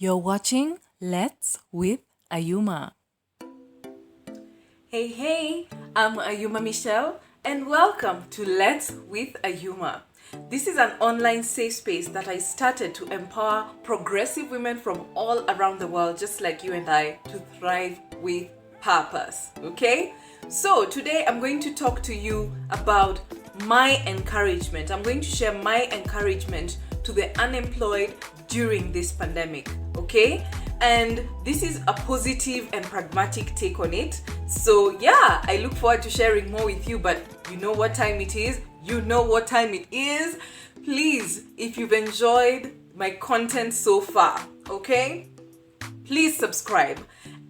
You're watching Let's with Ayuma. Hey, I'm Ayuma Michelle and welcome to Let's with Ayuma. This is an online safe space that I started to empower progressive women from all around the world, just like you and I, to thrive with purpose, okay? So today I'm going to talk to you about my encouragement. I'm going to share my encouragement to the unemployed during this pandemic, okay? And this is a positive and pragmatic take on it. So yeah, I look forward to sharing more with you, but you know what time it is? Please, if you've enjoyed my content so far, okay? Please subscribe.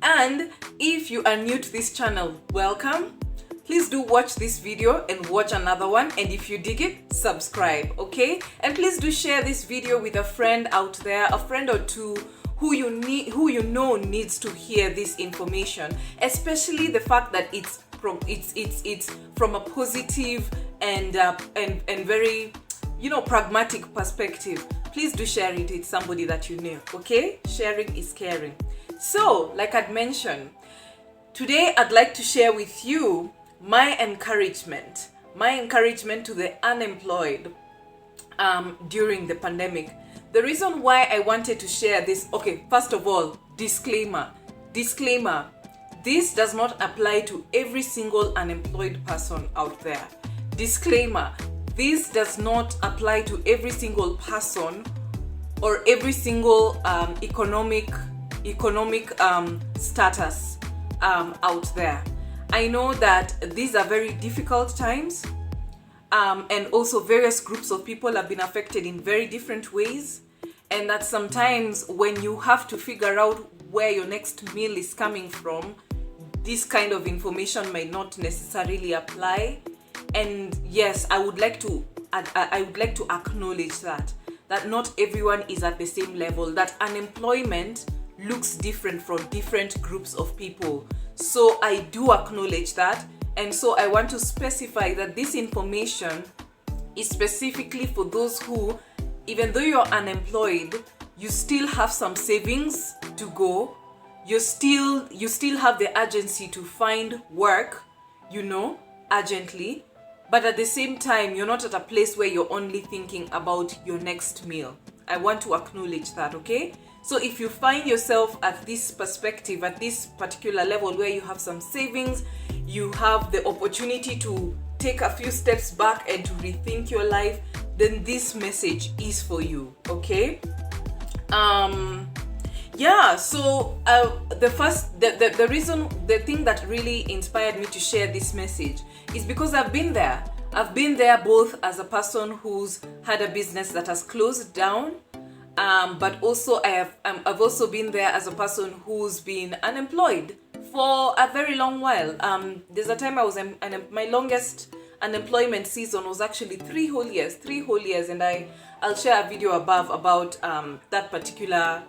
And if you are new to this channel, welcome. Please do watch this video and watch another one, and if you dig it, subscribe, okay? And please do share this video with a friend out there, a friend or two who you know needs to hear this information, especially the fact that it's from a positive and very pragmatic perspective. Please do share it with somebody that you know, okay? Sharing is caring. So, like I'd mentioned, today I'd like to share with you my encouragement to the unemployed during the pandemic. The reason why I wanted to share this, okay, first of all, disclaimer, this does not apply to every single unemployed person out there. Disclaimer, this does not apply to every single person or every single economic status out there. I know that these are very difficult times, and also various groups of people have been affected in very different ways, and that sometimes when you have to figure out where your next meal is coming from, this kind of information might not necessarily apply. And yes, I would like to acknowledge that not everyone is at the same level, that unemployment looks different from different groups of people. So I do acknowledge that, and so I want to specify that this information is specifically for those who, even though you're unemployed, you still have some savings to go. You still have the urgency to find work, urgently, but at the same time, you're not at a place where you're only thinking about your next meal. I want to acknowledge that, okay? So if you find yourself at this perspective, at this particular level where you have some savings, you have the opportunity to take a few steps back and to rethink your life, then this message is for you, okay? The thing that really inspired me to share this message is because I've been there. I've been there both as a person who's had a business that has closed down, but also I've also been there as a person who's been unemployed for a very long while. There's a time I was my longest unemployment season was actually 3 whole years, and I'll share a video above about that particular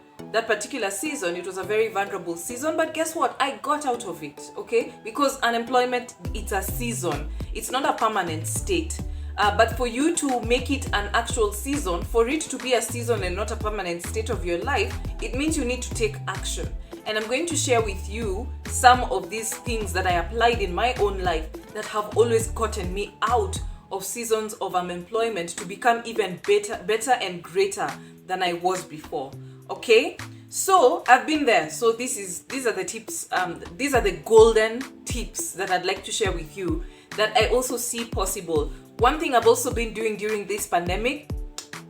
season. It was a very vulnerable season, but guess what? I got out of it, okay? Because unemployment, it's a season. It's not a permanent state. But for you to make it an actual season, for it to be a season and not a permanent state of your life, it means you need to take action. And I'm going to share with you some of these things that I applied in my own life that have always gotten me out of seasons of unemployment to become even better and greater than I was before. Okay? So I've been there. So these are the tips, these are the golden tips that I'd like to share with you that I also see possible. One thing I've also been doing during this pandemic,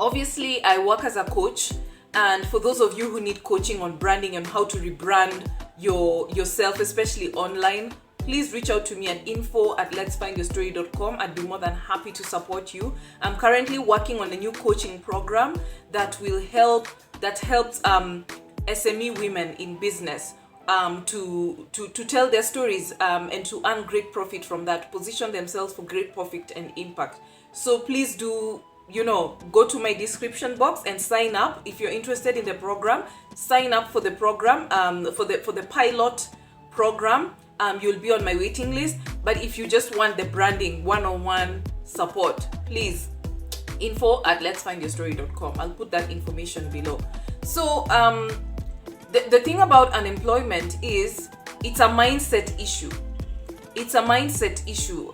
obviously I work as a coach, and for those of you who need coaching on branding and how to rebrand yourself, especially online, please reach out to me at info@letsfindyourstory.com. I'd be more than happy to support you. I'm currently working on a new coaching program that helps SME women in business to tell their stories and to earn great profit from that, position themselves for great profit and impact. So please do, go to my description box and sign up if you're interested in the program. Sign up for the program, for the pilot program. You'll be on my waiting list. But if you just want the branding one-on-one support, please info@letsfindyourstory.com. I'll put that information below. So the thing about unemployment is it's a mindset issue. It's a mindset issue.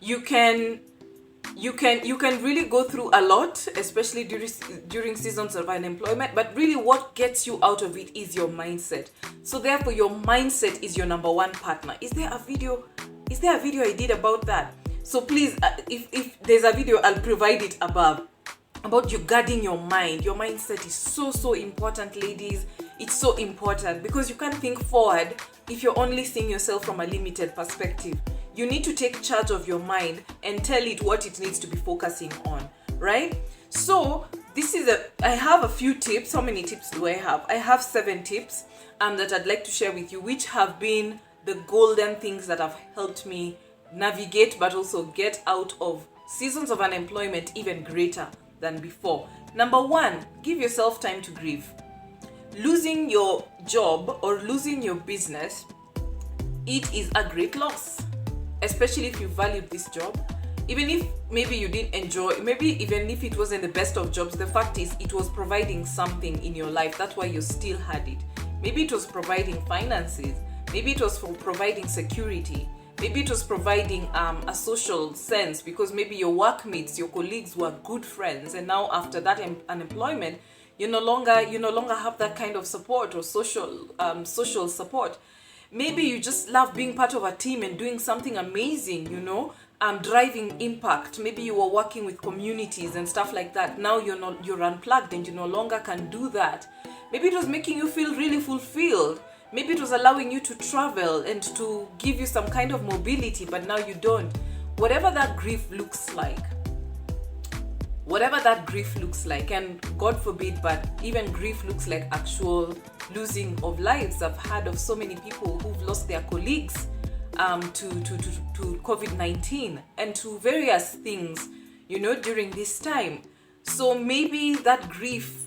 You can really go through a lot, especially during seasons of unemployment, but really what gets you out of it is your mindset. So therefore your mindset is your number one partner. Is there a video I did about that? So please, if there's a video, I'll provide it above, about you guarding your mind. Your mindset is so important, ladies. It's so important, because you can't think forward if you're only seeing yourself from a limited perspective. You need to take charge of your mind and tell it what it needs to be focusing on, right? So I have a few tips. How many tips do I have? I have 7 tips that I'd like to share with you, which have been the golden things that have helped me navigate, but also get out of seasons of unemployment even greater than before. Number 1, give yourself time to grieve. Losing your job or losing your business, it is a great loss, especially if you valued this job. Even if maybe you didn't enjoy, maybe even if it wasn't the best of jobs, the fact is it was providing something in your life. That's why you still had it. Maybe it was providing finances. Maybe it was for providing security. Maybe it was providing a social sense, because maybe your workmates, your colleagues were good friends, and now after that unemployment, you no longer have that kind of support or social support. Maybe you just love being part of a team and doing something amazing, driving impact. Maybe you were working with communities and stuff like that. Now you're unplugged and you no longer can do that. Maybe it was making you feel really fulfilled. Maybe it was allowing you to travel and to give you some kind of mobility, but now you don't. Whatever that grief looks like, and God forbid, but even grief looks like actual losing of lives. I've heard of so many people who've lost their colleagues to COVID-19 and to various things, during this time. So maybe that grief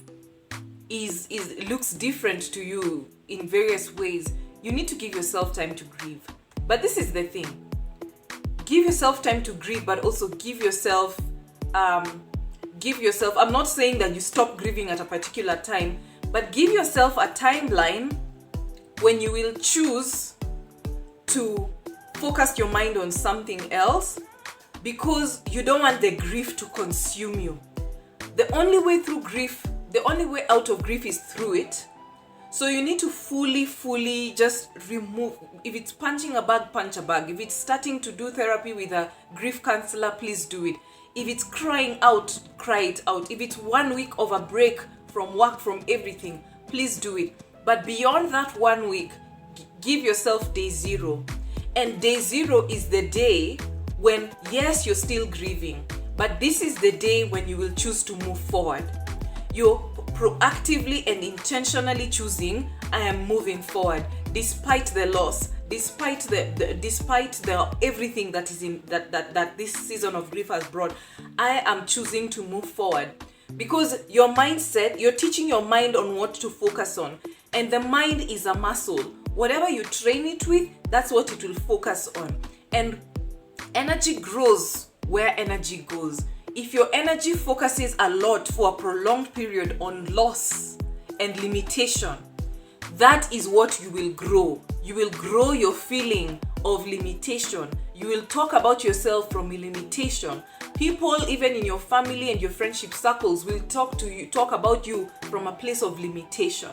looks different to you in various ways. You need to give yourself time to grieve. But this is the thing. Give yourself time to grieve, but also give yourself, I'm not saying that you stop grieving at a particular time, but give yourself a timeline when you will choose to focus your mind on something else, because you don't want the grief to consume you. The only way out of grief is through it. So you need to fully just remove. If it's punching a bag, punch a bag. If it's starting to do therapy with a grief counselor, please do it. If it's crying out, cry it out. If it's 1 week of a break from work, from everything, please do it. But beyond that 1 week, give yourself day 0. And day 0 is the day when, yes, you're still grieving, but this is the day when you will choose to move forward. You're proactively and intentionally choosing, I am moving forward, despite the loss, despite the everything that is in that this season of grief has brought. I am choosing to move forward, because your mindset, you're teaching your mind on what to focus on, and the mind is a muscle. Whatever you train it with, that's what it will focus on. And energy grows where energy goes. If your energy focuses a lot for a prolonged period on loss and limitation, that is what you will grow. You will grow your feeling of limitation. You will talk about yourself from a limitation. People, even in your family and your friendship circles, will talk about you from a place of limitation.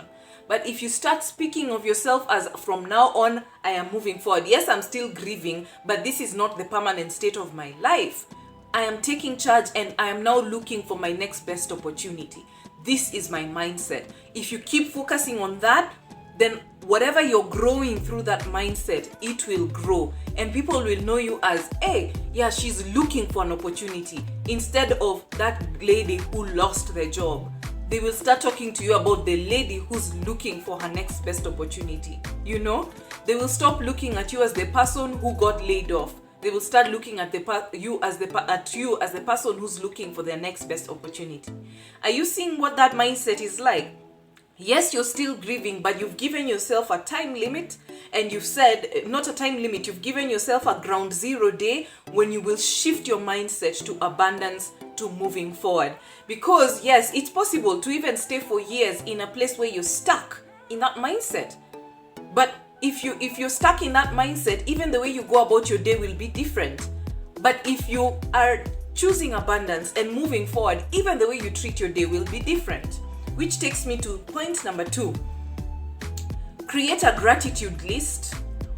But if you start speaking of yourself as, from now on, I am moving forward. Yes, I'm still grieving, but this is not the permanent state of my life. I am taking charge and I am now looking for my next best opportunity. This is my mindset. If you keep focusing on that, then whatever you're growing through that mindset, it will grow. And people will know you as, hey, yeah, she's looking for an opportunity. Instead of that lady who lost their job, they will start talking to you about the lady who's looking for her next best opportunity. They will stop looking at you as the person who got laid off. They will start looking at you as the person who's looking for their next best opportunity. Are you seeing what that mindset is like? Yes, you're still grieving, but you've given yourself a time limit, and you've said, not a time limit, you've given yourself a ground 0 day when you will shift your mindset to abundance, to moving forward. Because yes, it's possible to even stay for years in a place where you're stuck in that mindset. But if you're stuck in that mindset, even the way you go about your day will be different. But if you are choosing abundance and moving forward, even the way you treat your day will be different. Which takes me to point number 2. Create a gratitude list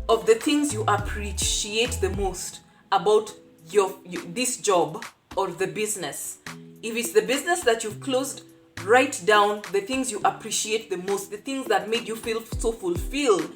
of the things you appreciate the most about this job or the business. If it's the business that you've closed, write down the things you appreciate the most, the things that made you feel so fulfilled.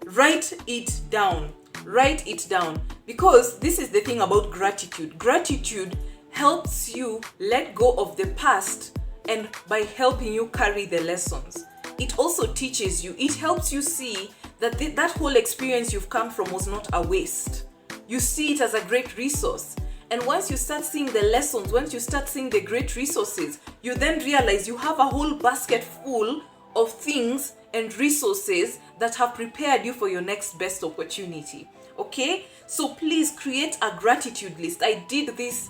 Write it down. Write it down. Because this is the thing about gratitude. Gratitude helps you let go of the past, and by helping you carry the lessons. It also teaches you, it helps you see that that whole experience you've come from was not a waste. You see it as a great resource. And once you start seeing the lessons, once you start seeing the great resources, you then realize you have a whole basket full of things and resources that have prepared you for your next best opportunity. Okay? So please create a gratitude list. I did this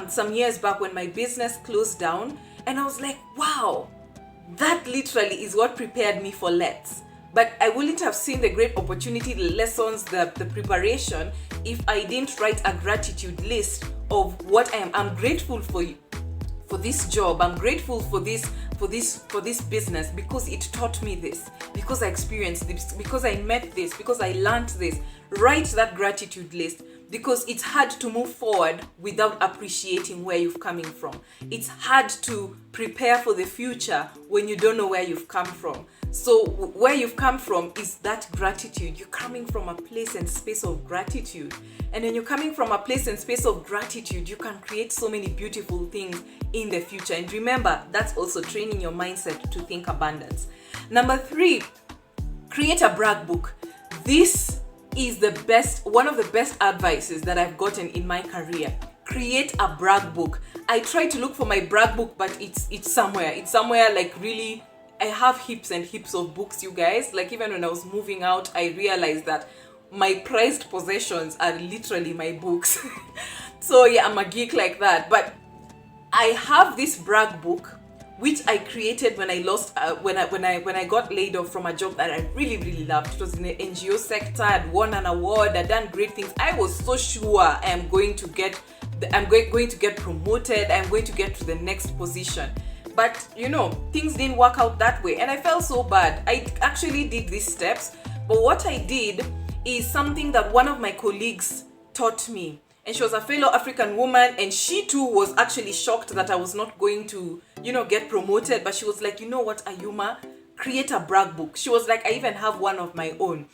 some years back when my business closed down, and I was like, wow, that literally is what prepared me for Let's. But I wouldn't have seen the great opportunity, the lessons, the preparation, if I didn't write a gratitude list of what I am. I'm grateful for this job. I'm grateful for this business because it taught me this, because I experienced this, because I met this, because I learned this. Write that gratitude list, because it's hard to move forward without appreciating where you've coming from. It's hard to prepare for the future when you don't know where you've come from. So where you've come from is that gratitude. You're coming from a place and space of gratitude. And when you're coming from a place and space of gratitude, you can create so many beautiful things in the future. And remember, that's also training your mindset to think abundance. Number 3, create a brag book. This is one of the best advices that I've gotten in my career. Create a brag book. I try to look for my brag book, but it's somewhere. It's somewhere like really. I have heaps and heaps of books, you guys. Like even when I was moving out, I realized that my prized possessions are literally my books. So yeah, I'm a geek like that. But I have this brag book which I created when I lost when I got laid off from a job that I really, really loved. It was in the NGO sector. I'd won an award. I'd done great things. I was so sure I'm going to get promoted. I'm going to get to the next position. But things didn't work out that way, and I felt so bad. I actually did these steps, but what I did is something that one of my colleagues taught me. And she was a fellow African woman, and she too was actually shocked that I was not going to, get promoted. But she was like, you know what, Ayuma, create a brag book. She was like, I even have one of my own.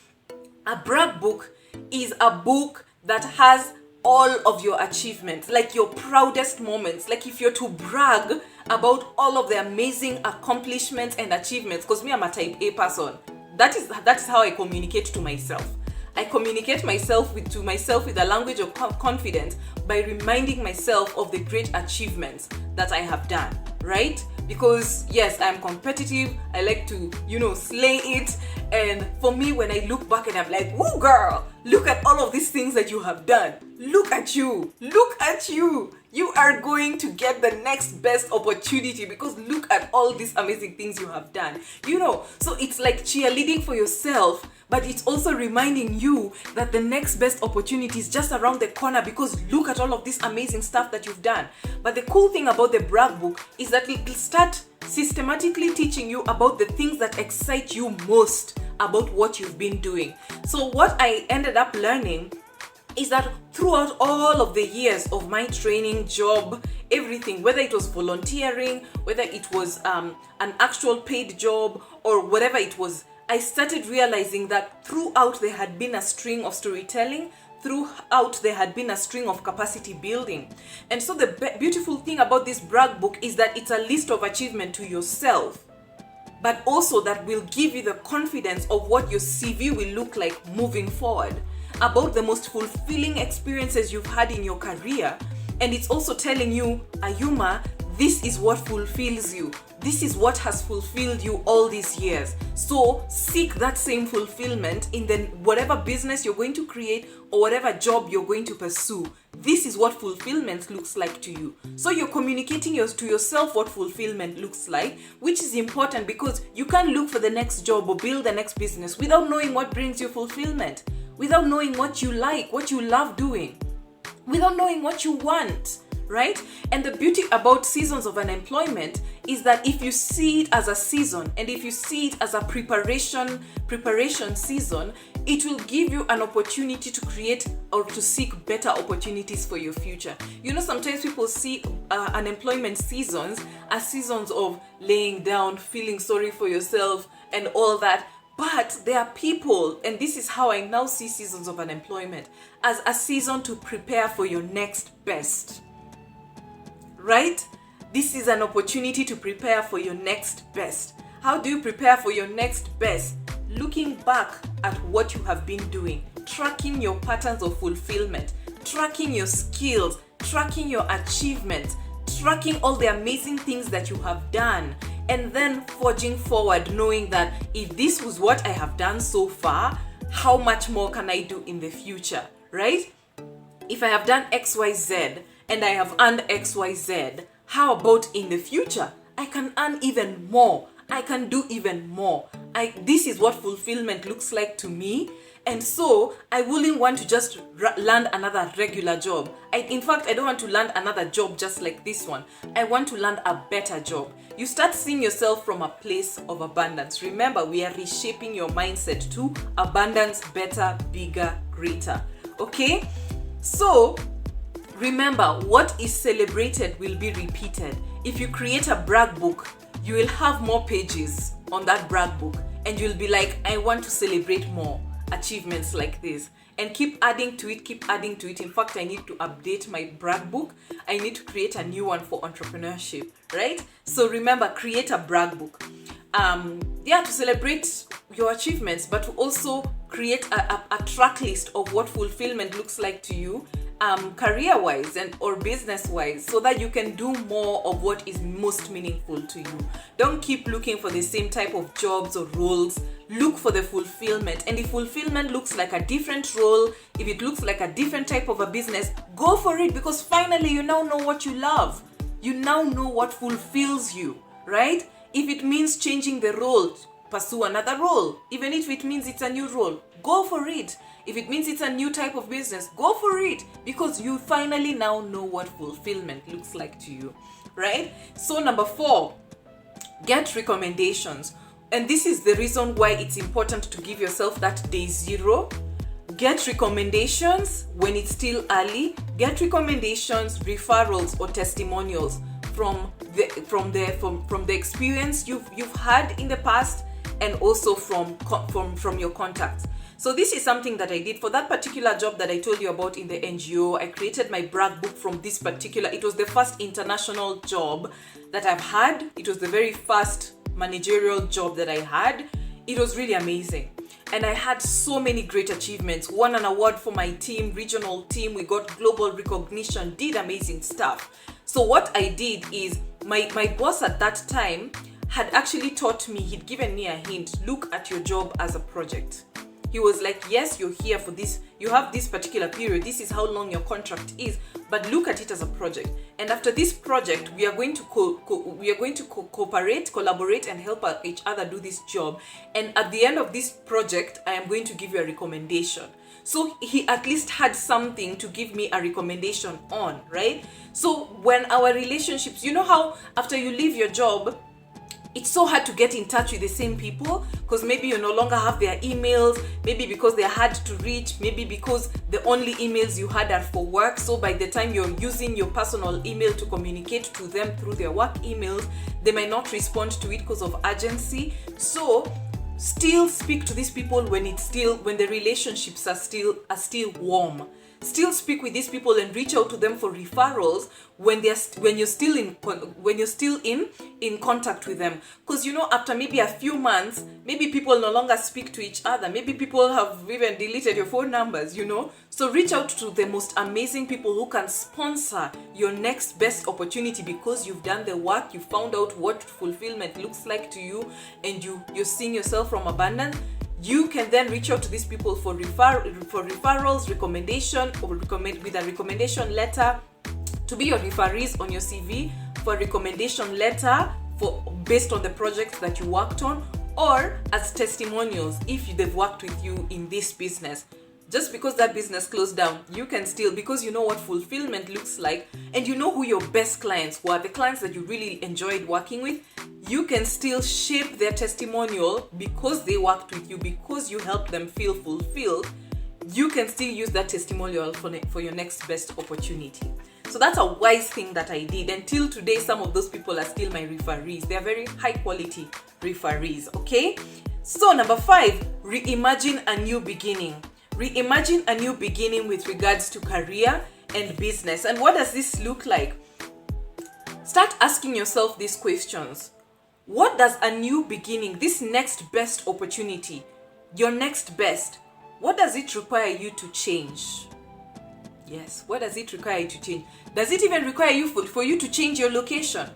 A brag book is a book that has all of your achievements, like your proudest moments. Like if you're to brag about all of the amazing accomplishments and achievements, because me, I'm a type A person. That is how I communicate to myself. I communicate to myself with a language of confidence by reminding myself of the great achievements that I have done, right? Because yes, I'm competitive. I like to, slay it. And for me, when I look back and I'm like, woo girl, look at all of these things that you have done. Look at you. Look at you. You are going to get the next best opportunity because look at all these amazing things you have done. So it's like cheerleading for yourself, but it's also reminding you that the next best opportunity is just around the corner because look at all of this amazing stuff that you've done. But the cool thing about the brag book is that it'll start systematically teaching you about the things that excite you most about what you've been doing. So what I ended up learning is that throughout all of the years of my training, job, everything, whether it was volunteering, whether it was an actual paid job or whatever it was, I started realizing that throughout there had been a string of storytelling, throughout there had been a string of capacity building. And so the beautiful thing about this brag book is that it's a list of achievement to yourself, but also that will give you the confidence of what your CV will look like moving forward, about the most fulfilling experiences you've had in your career. And it's also telling you, Ayuma, this is what fulfills you. This is what has fulfilled you all these years. So seek that same fulfillment in the whatever business you're going to create or whatever job you're going to pursue. This is what fulfillment looks like to you. So you're communicating to yourself what fulfillment looks like, which is important because you can't look for the next job or build the next business without knowing what brings you fulfillment, without knowing what you like, what you love doing, without knowing what you want, right? And the beauty about seasons of unemployment is that if you see it as a season and if you see it as a preparation season, it will give you an opportunity to create or to seek better opportunities for your future. You know, sometimes people see unemployment seasons as seasons of laying down, feeling sorry for yourself and all that. But there are people, and this is how I now see seasons of unemployment, as a season to prepare for your next best. Right? This is an opportunity to prepare for your next best. How do you prepare for your next best? Looking back at what you have been doing, tracking your patterns of fulfillment, tracking your skills, tracking your achievements, tracking all the amazing things that you have done, and then forging forward knowing that if this was what I have done so far, how much more can I do in the future, right? If I have done XYZ and I have earned XYZ, how about in the future? I can earn even more. I can do even more. This is what fulfillment looks like to me. And so I wouldn't want to just land another regular job. In fact, I don't want to land another job just like this one. I want to land a better job. You start seeing yourself from a place of abundance. Remember, we are reshaping your mindset to abundance, better, bigger, greater. Okay? So remember, what is celebrated will be repeated. If you create a brag book, you will have more pages on that brag book. And you'll be like, I want to celebrate more achievements like this, and keep adding to it. In fact, I need to update my brag book. I need to create a new one for entrepreneurship, right? So remember, create a brag book, to celebrate your achievements, but to also create a track list of what fulfillment looks like to you, career-wise and or business-wise, so that you can do more of what is most meaningful to you. Don't keep looking for the same type of jobs or roles. Look for the fulfillment. And if fulfillment looks like a different role, if it looks like a different type of a business, go for it, because finally you now know what you love. You now know what fulfills you, right? If it means changing the role, pursue another role. Even if it means it's a new role, go for it. If it means it's a new type of business, go for it, because you finally now know what fulfillment looks like to you, right? So number 4, get recommendations. And this is the reason why it's important to give yourself that day 0. Get recommendations when it's still early. Get recommendations, referrals, or testimonials from the experience you've had in the past, and also from your contacts. So this is something that I did for that particular job that I told you about in the NGO. I created my brag book from this particular. It was the first international job that I've had. It was the very first managerial job that I had. It was really amazing. And I had so many great achievements. Won an award for my team, regional team. We got global recognition, did amazing stuff. So what I did is, my boss at that time had actually taught me, he'd given me a hint, look at your job as a project. He was like, yes, you're here for this, you have this particular period, this is how long your contract is, but look at it as a project. And after this project, we are going to cooperate, collaborate, and help each other do this job. And at the end of this project, I am going to give you a recommendation. So he at least had something to give me a recommendation on, right? So when our relationships, you know how after you leave your job, it's so hard to get in touch with the same people, because maybe you no longer have their emails, maybe because they're hard to reach, maybe because the only emails you had are for work. So by the time you're using your personal email to communicate to them through their work emails, they might not respond to it because of urgency. So still speak to these people when the relationships are still warm. Still speak with these people and reach out to them for referrals when you're still in contact with them. Because after maybe a few months, maybe people no longer speak to each other. Maybe people have even deleted your phone numbers. So reach out to the most amazing people who can sponsor your next best opportunity, because you've done the work, you found out what fulfillment looks like to you, and you're seeing yourself from abundance. You can then reach out to these people for referrals, recommendation, or with a recommendation letter to be your referees on your CV, for a recommendation letter based on the projects that you worked on, or as testimonials if they've worked with you in this business. Just because that business closed down, you can still, because you know what fulfillment looks like, and you know who your best clients were, the clients that you really enjoyed working with, you can still shape their testimonial because they worked with you, because you helped them feel fulfilled. You can still use that testimonial for your next best opportunity. So that's a wise thing that I did. Until today, some of those people are still my referees. They are very high quality referees, okay? So number 5, reimagine a new beginning. Reimagine a new beginning with regards to career and business. And what does this look like? Start asking yourself these questions. What does a new beginning, this next best opportunity, your next best, what does it require you to change? Yes, what does it require you to change? Does it even require you for you to change your location?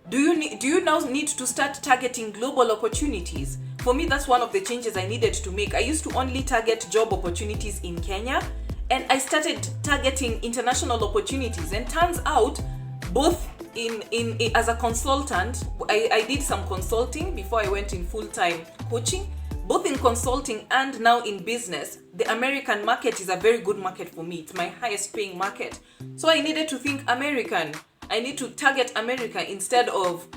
Do you now need to start targeting global opportunities? For me, that's one of the changes I needed to make. I used to only target job opportunities in Kenya, and I started targeting international opportunities. And turns out, both in as a consultant, I did some consulting before I went in full-time coaching. Both in consulting and now in business, the American market is a very good market for me. It's my highest paying market. So I needed to think American. I need to target America instead of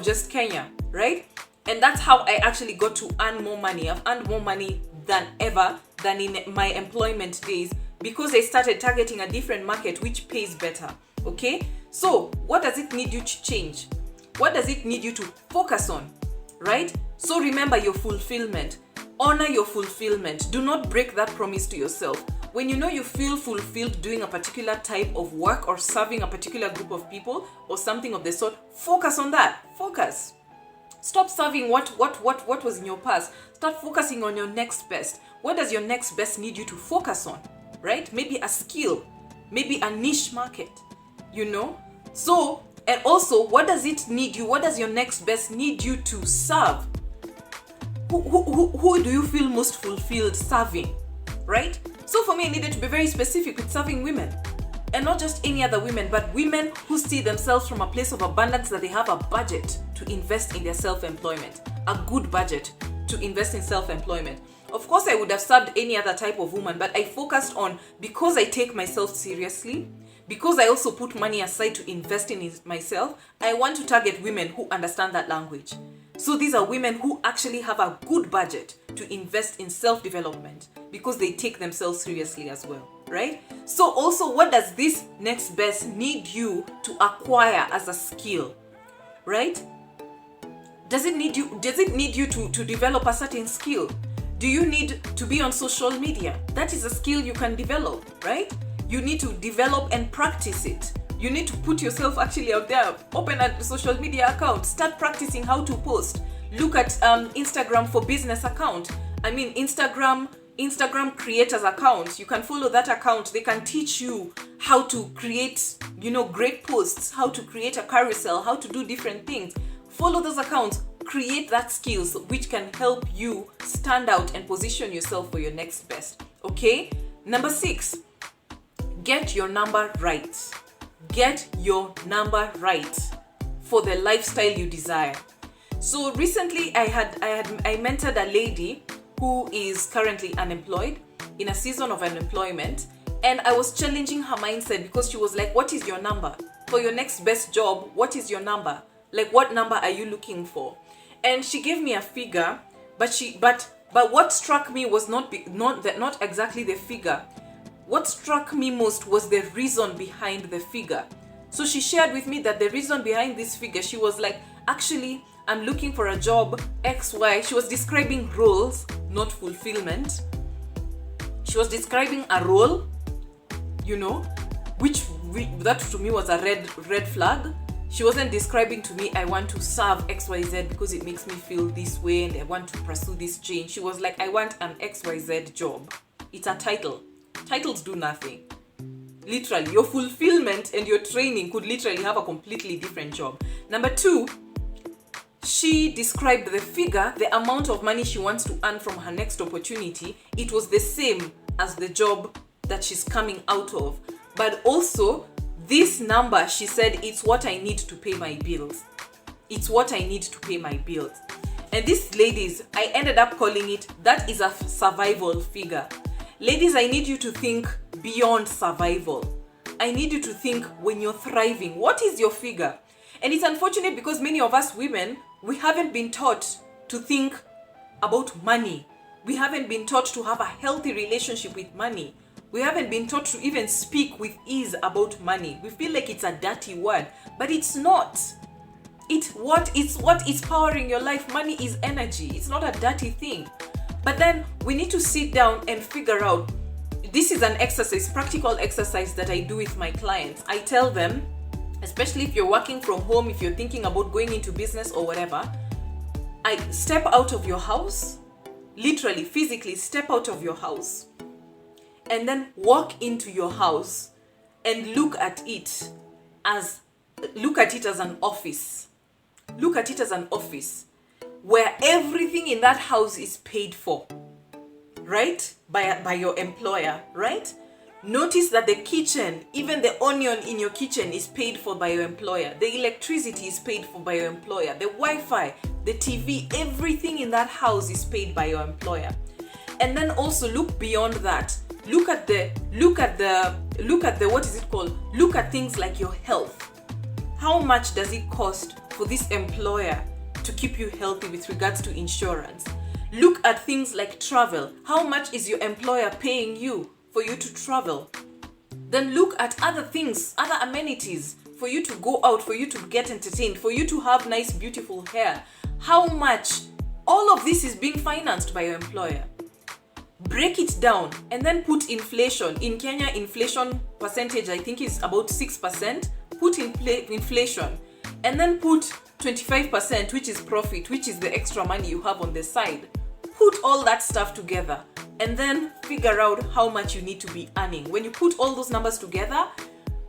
just Kenya, right? And that's how I actually got to earn more money. I've earned more money than in my employment days, because I started targeting a different market which pays better, okay? So what does it need you to change? What does it need you to focus on, right? So remember your fulfillment. Honor your fulfillment. Do not break that promise to yourself. When you know you feel fulfilled doing a particular type of work or serving a particular group of people or something of the sort, focus on that. Focus. Stop serving what was in your past. Start focusing on your next best. What does your next best need you to focus on, right? Maybe a skill, maybe a niche market, So, and also, what does it need you? What does your next best need you to serve? Who do you feel most fulfilled serving, right? So for me, I needed to be very specific with serving women. And not just any other women, but women who see themselves from a place of abundance, that they have a budget to invest in their self-employment, a good budget to invest in self-employment. Of course, I would have served any other type of woman, but I focused on, because I take myself seriously, because I also put money aside to invest in myself, I want to target women who understand that language. So these are women who actually have a good budget to invest in self-development, because they take themselves seriously as well, right? So also, what does this next best need you to acquire as a skill, right? Does it need you to develop a certain skill? Do you need to be on social media? That is a skill you can develop, right? You need to develop and practice it. You need to put yourself actually out there. Open a social media account. Start practicing how to post. Look at Instagram for business account. Instagram creators accounts. You can follow that account. They can teach you how to create, great posts, how to create a carousel, how to do different things. Follow those accounts. Create that skills which can help you stand out and position yourself for your next best. Okay? Number 6, get your number right. Get your number right for the lifestyle you desire. So recently I mentored a lady who is currently unemployed, in a season of unemployment, and I was challenging her mindset, because she was like, what is your number? For your next best job, what is your number? Like, what number are you looking for? And she gave me a figure, but what struck me was not exactly the figure. What struck me most was the reason behind the figure. So she shared with me that the reason behind this figure, she was like, actually, I'm looking for a job XY. She was describing roles, not fulfillment. She was describing a role that to me was a red flag. She wasn't describing to me, I want to serve XYZ because it makes me feel this way and I want to pursue this change. She was like, I want an XYZ job. It's a title. Titles do nothing. Literally, your fulfillment and your training could literally have a completely different job. Number 2, she described the figure, the amount of money she wants to earn from her next opportunity. It was the same as the job that she's coming out of. But also, this number, she said, it's what I need to pay my bills. It's what I need to pay my bills. And this, ladies, I ended up calling it, that is a survival figure. Ladies, I need you to think beyond survival. I need you to think when you're thriving. What is your figure? And it's unfortunate because many of us women, we haven't been taught to think about money. We haven't been taught to have a healthy relationship with money. We haven't been taught to even speak with ease about money. We feel like it's a dirty word, but it's not. It's what is powering your life. Money is energy. It's not a dirty thing. But then we need to sit down and figure out. This is an exercise, practical exercise that I do with my clients. I tell them, especially if you're working from home, if you're thinking about going into business or whatever, I step out of your house, literally, physically step out of your house, and then walk into your house and look at it as an office. Look at it as an office where everything in that house is paid for, right? By your employer, right? Notice that the kitchen, even the onion in your kitchen is paid for by your employer. The electricity is paid for by your employer. The Wi-Fi, the TV, everything in that house is paid by your employer. And then also look beyond that. Look at what is it called? Look at things like your health. How much does it cost for this employer to keep you healthy with regards to insurance? Look at things like travel. How much is your employer paying you for you to travel? Then look at other things, other amenities for you to go out, for you to get entertained, for you to have nice, beautiful hair. How much? All of this is being financed by your employer. Break it down and then put inflation. In Kenya, inflation percentage, I think, is about 6%. Put inflation and then put 25%, which is profit, which is the extra money you have on the side. Put all that stuff together and then figure out how much you need to be earning. When you put all those numbers together,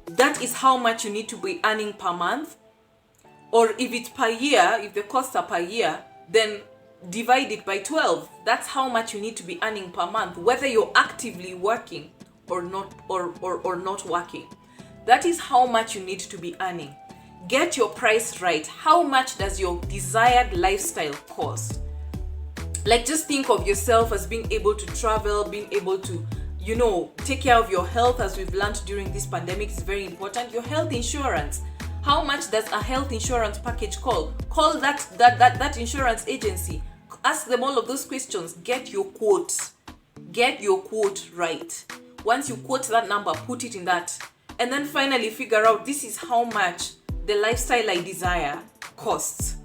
that is how much you need to be earning per month. Or if it's per year, if the costs are per year, then divide it by 12. That's how much you need to be earning per month, whether you're actively working or not, or not working. That is how much you need to be earning. Get your price right. How much does your desired lifestyle cost? Like, just think of yourself as being able to travel, being able to, take care of your health, as we've learned during this pandemic is very important. Your health insurance. How much does a health insurance package call? Call that insurance agency. Ask them all of those questions. Get your quote. Get your quote right. Once you quote that number, put it in that. And then finally figure out, this is how much the lifestyle I desire costs.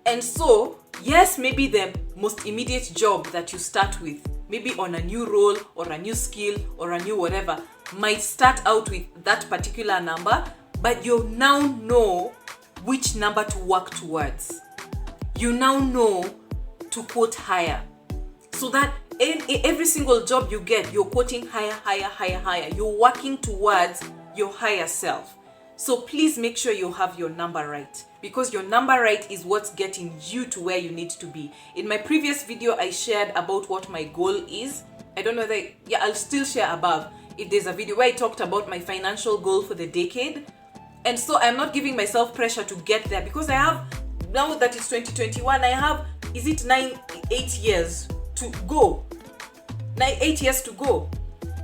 And so, yes, maybe the most immediate job that you start with, maybe on a new role or a new skill or a new whatever, might start out with that particular number, but you now know which number to work towards. You now know to quote higher. So that in every single job you get, you're quoting higher, higher, higher, higher. You're working towards your higher self. So please make sure you have your number right, because your number right is what's getting you to where you need to be. In my previous video, I shared about what my goal is. I don't know that, I'll still share above if there's a video where I talked about my financial goal for the decade. And so I'm not giving myself pressure to get there, because I have, now that it's 2021, I have, 8 years to go. 8 years to go.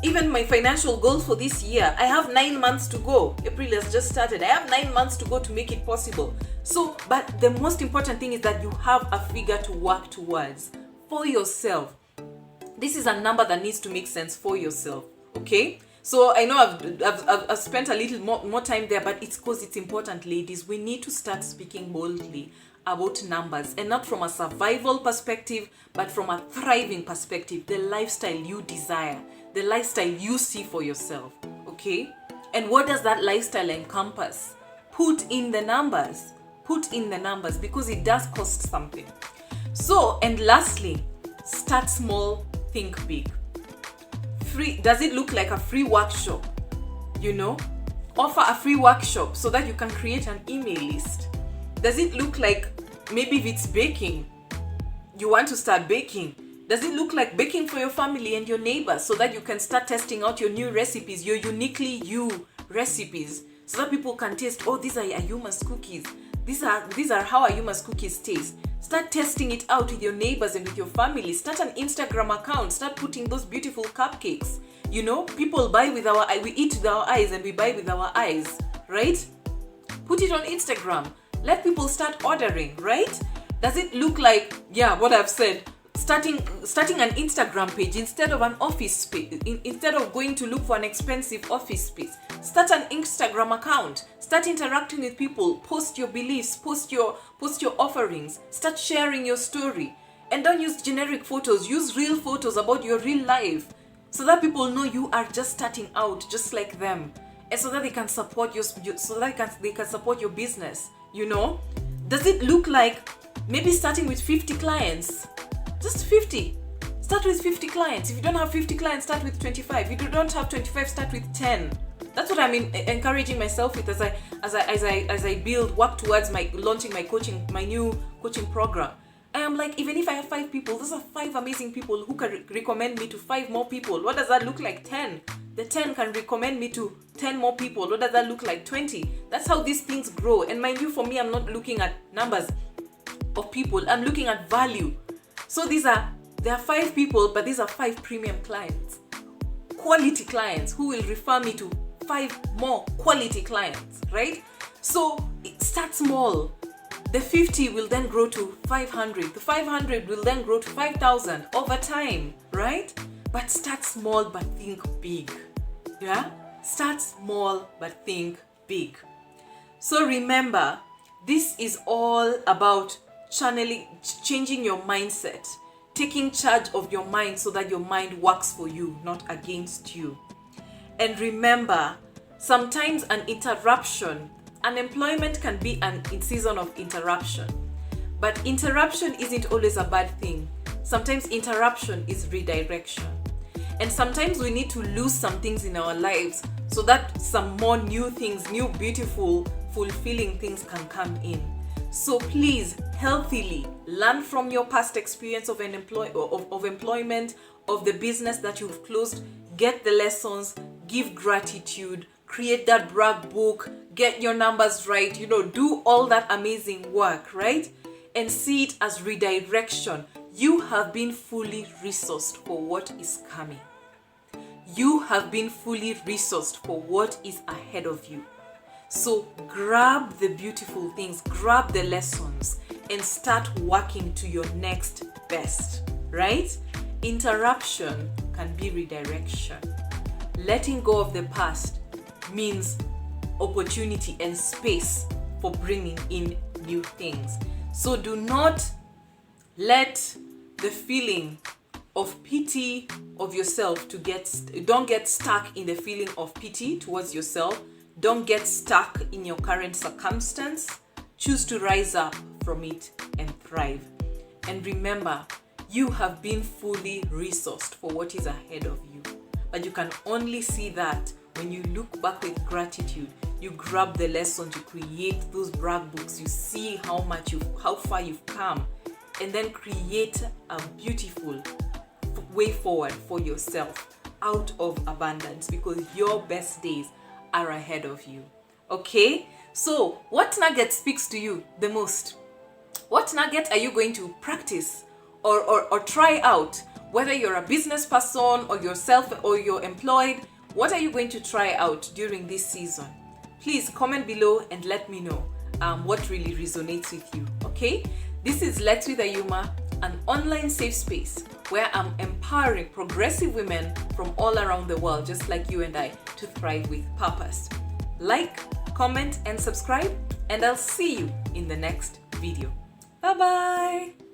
Even my financial goal for this year, I have 9 months to go. April has just started. I have 9 months to go to make it possible. So, but the most important thing is that you have a figure to work towards for yourself. This is a number that needs to make sense for yourself, okay? So I know I've spent a little more time there, but it's because it's important, ladies. We need to start speaking boldly about numbers, and not from a survival perspective, but from a thriving perspective. The lifestyle you desire, the lifestyle you see for yourself, okay? Okay? And what does that lifestyle encompass? Put in the numbers. Put in the numbers, because it does cost something. So, and lastly, start small, think big. Free, does it look like a free workshop? You know, offer a free workshop so that you can create an email list. Does it look like, maybe if it's baking, you want to start baking? Does it look like baking for your family and your neighbors so that you can start testing out your new recipes, your uniquely you recipes, so that people can taste, oh, these are Ayuma's cookies. These are how Ayuma's cookies taste. Start testing it out with your neighbors and with your family. Start an Instagram account. Start putting those beautiful cupcakes. You know, people buy with our eyes. We eat with our eyes and we buy with our eyes, right? Put it on Instagram. Let people start ordering, right? Does it look like, yeah, what I've said, starting an Instagram page instead of an office space, instead of going to look for an expensive office space? Start an Instagram account. Start interacting with people. Post your beliefs. Post your offerings. Start sharing your story. And don't use generic photos. Use real photos about your real life, so that people know you are just starting out, just like them, and so that they can support you. So that they can support your business. You know, does it look like maybe starting with 50 clients? Just 50. Start with 50 clients. If you don't have 50 clients, start with 25. If you don't have 25, start with 10. That's what I'm encouraging myself with as I work towards launching my new coaching program. I am like, even if I have 5 people, those are 5 amazing people who can recommend me to 5 more people. What does that look like? 10. The 10 can recommend me to 10 more people. What does that look like? 20. That's how these things grow. And mind you, for me, I'm not looking at numbers of people. I'm looking at value. So there are 5 people, but these are 5 premium clients, quality clients who will refer me to 5 more quality clients, right? So start small. The 50 will then grow to 500. The 500 will then grow to 5,000 over time, right? But start small, but think big. Yeah? Start small, but think big. So remember, this is all about changing your mindset, taking charge of your mind so that your mind works for you, not against you. And remember, sometimes an interruption, unemployment can be a season of interruption. But interruption isn't always a bad thing. Sometimes interruption is redirection. And sometimes we need to lose some things in our lives so that some more new things, new beautiful, fulfilling things can come in. So please, healthily learn from your past experience of employment, of the business that you've closed. Get the lessons, give gratitude, create that brag book, get your numbers right, do all that amazing work, right? And see it as redirection. You have been fully resourced for what is coming. You have been fully resourced for what is ahead of you. So grab the beautiful things, grab the lessons, and start working to your next best, right? Interruption can be redirection. Letting go of the past means opportunity and space for bringing in new things. So do not let the feeling of pity of yourself don't get stuck in the feeling of pity towards yourself. Don't get stuck in your current circumstance. Choose to rise up from it and thrive. And remember, you have been fully resourced for what is ahead of you. But you can only see that when you look back with gratitude. You grab the lessons, you create those brag books, you see how far you've come, and then create a beautiful way forward for yourself out of abundance, because your best days are ahead of you. Okay? So, what nugget speaks to you the most? What nugget are you going to practice or try out? Whether you're a business person or you're employed, what are you going to try out during this season? Please comment below and let me know what really resonates with you. Okay? This is Let's with Ayuma, an online safe space where I'm empowering progressive women from all around the world, just like you and I, to thrive with purpose. Like, comment, and subscribe, and I'll see you in the next video. Bye-bye.